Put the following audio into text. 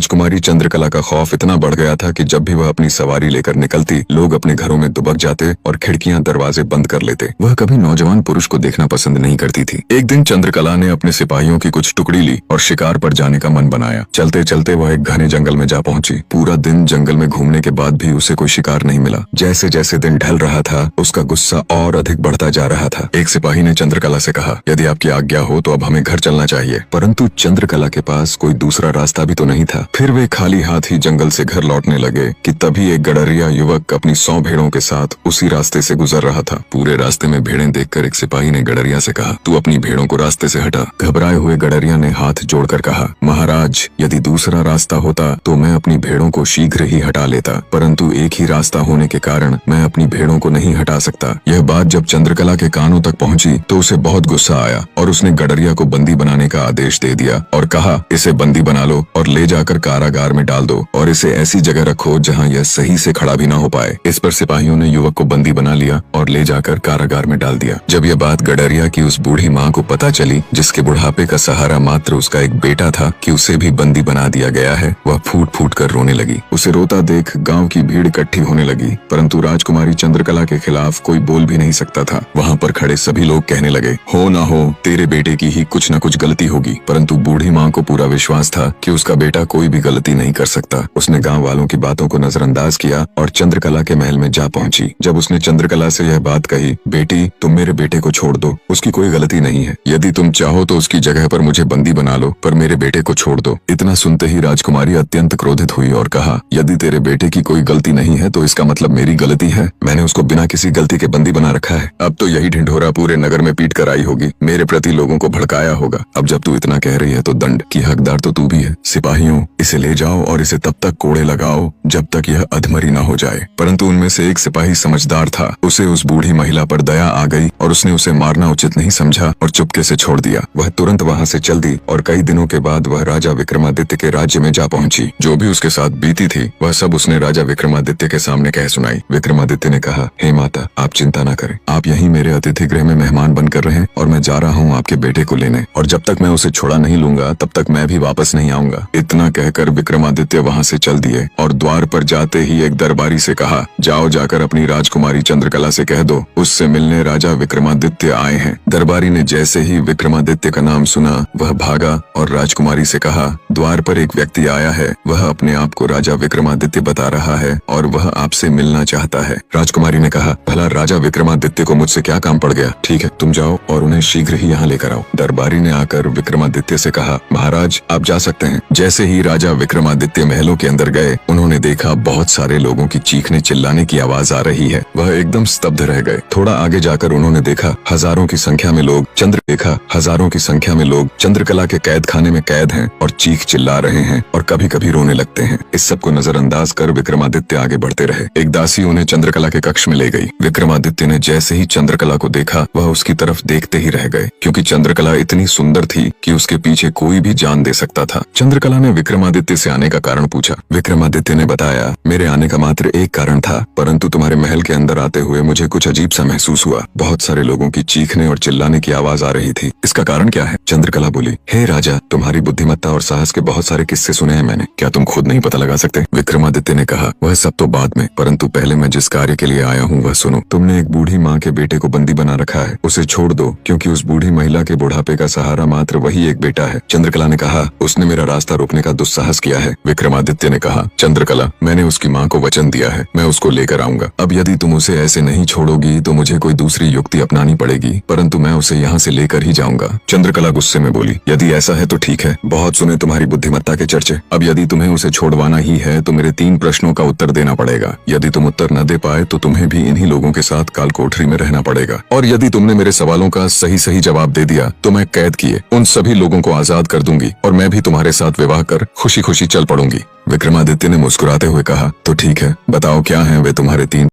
राजकुमारी चंद्रकला का खौफ इतना बढ़ गया था कि जब भी वह अपनी सवारी लेकर निकलती, लोग अपने घरों में दुबक जाते और खिड़कियां दरवाजे बंद कर लेते। वह कभी नौजवान पुरुष को देखना पसंद नहीं करती थी। एक दिन चंद्रकला ने अपने सिपाहियों की कुछ टुकड़ी ली और शिकार पर जाने का मन बनाया। चलते चलते वह एक घने जंगल में जा पहुंची। पूरा दिन जंगल में घूमने के बाद भी उसे कोई शिकार नहीं मिला। जैसे जैसे दिन ढल रहा था, उसका गुस्सा और अधिक बढ़ता जा रहा था। एक सिपाही ने चंद्रकला से कहा, यदि आपकी आज्ञा हो तो अब हमें घर चलना चाहिए। परंतु चंद्रकला के पास कोई दूसरा रास्ता भी तो नहीं था। फिर वे खाली हाथ ही जंगल से घर लौटने लगे कि तभी एक गडरिया युवक अपनी 100 भेड़ों के साथ उसी रास्ते से गुजर रहा था। पूरे रास्ते में भेड़ें देखकर एक सिपाही ने गडरिया से कहा, तू अपनी भेड़ों को रास्ते से हटा। घबराए हुए गडरिया ने हाथ जोड़कर कहा, महाराज, यदि दूसरा रास्ता होता तो मैं अपनी भेड़ों को शीघ्र ही हटा लेता, परंतु एक ही रास्ता होने के कारण मैं अपनी भेड़ों को नहीं हटा सकता। यह बात जब चंद्रकला के कानों तक पहुंची तो उसे बहुत गुस्सा आया और उसने गडरिया को बंदी बनाने का आदेश दे दिया और कहा, इसे बंदी बना लो और ले जाकर कारागार में डाल दो और इसे ऐसी जगह रखो जहां यह सही से खड़ा भी ना हो पाए। इस पर सिपाहियों ने युवक को बंदी बना लिया और ले जाकर कारागार में डाल दिया। जब यह बात गडरिया की उस बूढ़ी माँ को पता चली, जिसके बुढ़ापे का सहारा मात्र उसका एक बेटा था, कि उसे भी बंदी बना दिया गया है, वह फूट फूट कर रोने लगी। उसे रोता देख गाँव की भीड़ इकट्ठी होने लगी, परंतु राजकुमारी चंद्रकला के खिलाफ कोई बोल भी नहीं सकता था। वहाँ पर खड़े सभी लोग कहने लगे, हो ना हो, तेरे बेटे की ही कुछ न कुछ गलती होगी। परंतु बूढ़ी माँ को पूरा विश्वास था कि उसका बेटा कोई भी गलती नहीं कर सकता। उसने गांव वालों की बातों को नजरअंदाज किया और चंद्रकला के महल में जा पहुंची। जब उसने चंद्रकला से यह बात कही, बेटी, तुम मेरे बेटे को छोड़ दो, उसकी कोई गलती नहीं है। यदि तुम चाहो तो उसकी जगह पर मुझे बंदी बना लो, पर मेरे बेटे को छोड़ दो। इतना सुनते ही राजकुमारी अत्यंत क्रोधित हुई और कहा, यदि तेरे बेटे की कोई गलती नहीं है तो इसका मतलब मेरी गलती है। मैंने उसको बिना किसी गलती के बंदी बना रखा है। अब तो यही ढिंढोरा पूरे नगर में पीट कर आई होगी, मेरे प्रति लोगों को भड़काया होगा। अब जब तू इतना कह रही है तो दंड की हकदार तो तू भी है। सिपाहियों, इसे ले जाओ और इसे तब तक कोड़े लगाओ जब तक यह अधमरी न हो जाए। परंतु उनमें से एक सिपाही समझदार था। उसे उस बूढ़ी महिला पर दया आ गई और उसने उसे मारना उचित नहीं समझा और चुपके से छोड़ दिया। वह तुरंत वहाँ से चल दी और कई दिनों के बाद वह राजा विक्रमादित्य के राज्य में जा पहुंची। जो भी उसके साथ बीती थी वह सब उसने राजा विक्रमादित्य के सामने कह सुनाई। विक्रमादित्य ने कहा, हे माता, आप चिंता न करें, आप यहीं मेरे अतिथि गृह में मेहमान बनकर रहें और मैं जा रहा हूँ आपके बेटे को लेने, और जब तक मैं उसे छोड़ा नहीं लूंगा तब तक मैं भी वापस नहीं आऊंगा। इतना कहकर विक्रमादित्य वहाँ से चल दिए और द्वार पर जाते ही एक दरबारी से कहा, जाओ जाकर अपनी राजकुमारी चंद्रकला से कह दो उससे मिलने राजा विक्रमादित्य आए हैं। दरबारी ने जैसे ही विक्रमादित्य का नाम सुना वह भागा और राजकुमारी से कहा, द्वार पर एक व्यक्ति आया है, वह अपने आप को राजा विक्रमादित्य बता रहा है और वह आपसे मिलना चाहता है। राजकुमारी ने कहा, भला राजा विक्रमादित्य को मुझसे क्या काम पड़ गया? ठीक है, तुम जाओ और उन्हें शीघ्र ही यहाँ लेकर आओ। दरबारी ने आकर विक्रमादित्य से कहा, महाराज, आप जा सकते हैं। जैसे ही राजा विक्रमादित्य महलों के अंदर गए, उन्होंने देखा बहुत सारे लोगों की चीखने चिल्लाने की आवाज आ रही है। वह एकदम स्तब्ध रह गए। थोड़ा आगे जाकर उन्होंने देखा हजारों की संख्या में लोग चंद्रकला के कैद खाने में कैद हैं और चीख चिल्ला रहे हैं और कभी कभी रोने लगते हैं। इस सब को नजरअंदाज कर विक्रमादित्य आगे बढ़ते रहे। एक दासी उन्हें चंद्रकला के कक्ष में ले गई। विक्रमादित्य ने जैसे ही चंद्रकला को देखा वह उसकी तरफ देखते ही रह गए, क्योंकि चंद्रकला इतनी सुंदर थी कि उसके पीछे कोई भी जान दे सकता था। चंद्रकला ने विक्रमादित्य से आने का कारण पूछा। विक्रमादित्य ने बताया, मेरे आने का मात्र एक कारण था, परंतु तुम्हारे महल के अंदर आते हुए मुझे कुछ अजीब सा महसूस हुआ। बहुत सारे लोगों की चीखने और चिल्लाने की आवाज आ रही थी। इसका कारण क्या है? चंद्रकला बोली, हे राजा, तुम्हारी बुद्धिमत्ता और साहस के बहुत सारे किस्से सुने हैं मैंने, क्या तुम खुद नहीं पता लगा सकते? विक्रमादित्य ने कहा, वह सब तो बाद में, परंतु पहले मैं जिस कार्य के लिए आया हूँ वह सुनो। तुमने एक बूढ़ी माँ के बेटे को बंदी बना रखा है, उसे छोड़ दो, क्योंकि उस बूढ़ी महिला के बुढ़ापे का सहारा मात्र वही एक बेटा है। चंद्रकला ने कहा, उसने मेरा रास्ता रोकने का दुस्साहस किया है। विक्रमादित्य ने कहा, चंद्रकला, मैंने उसकी माँ को वचन दिया है, मैं उसको लेकर आऊंगा। अब यदि तुम उसे ऐसे नहीं छोड़ोगी तो मुझे कोई दूसरी युक्ति अपनानी पड़ेगी, परंतु मैं उसे यहाँ से लेकर ही जाऊंगा। चंद्रकला गुस्से में बोली, यदि ऐसा है तो ठीक है, बहुत सुने तुम्हारी बुद्धिमत्ता के चर्चे। अब यदि तुम्हें उसे छोड़वाना ही है तो मेरे 3 प्रश्नों का उत्तर देना पड़ेगा। यदि तुम उत्तर न दे पाए तो तुम्हें भी इन्हीं लोगों के साथ कालकोठरी में रहना पड़ेगा, और यदि तुमने मेरे सवालों का सही सही जवाब दे दिया तो मैं कैद किए उन सभी लोगों को आजाद कर दूंगी और मैं भी तुम्हारे साथ विवाह कर खुशी खुशी चल पड़ूंगी। विक्रमादित्य ने मुस्कुराते हुए कहा, तो ठीक है, बताओ क्या है वे तुम्हारे 3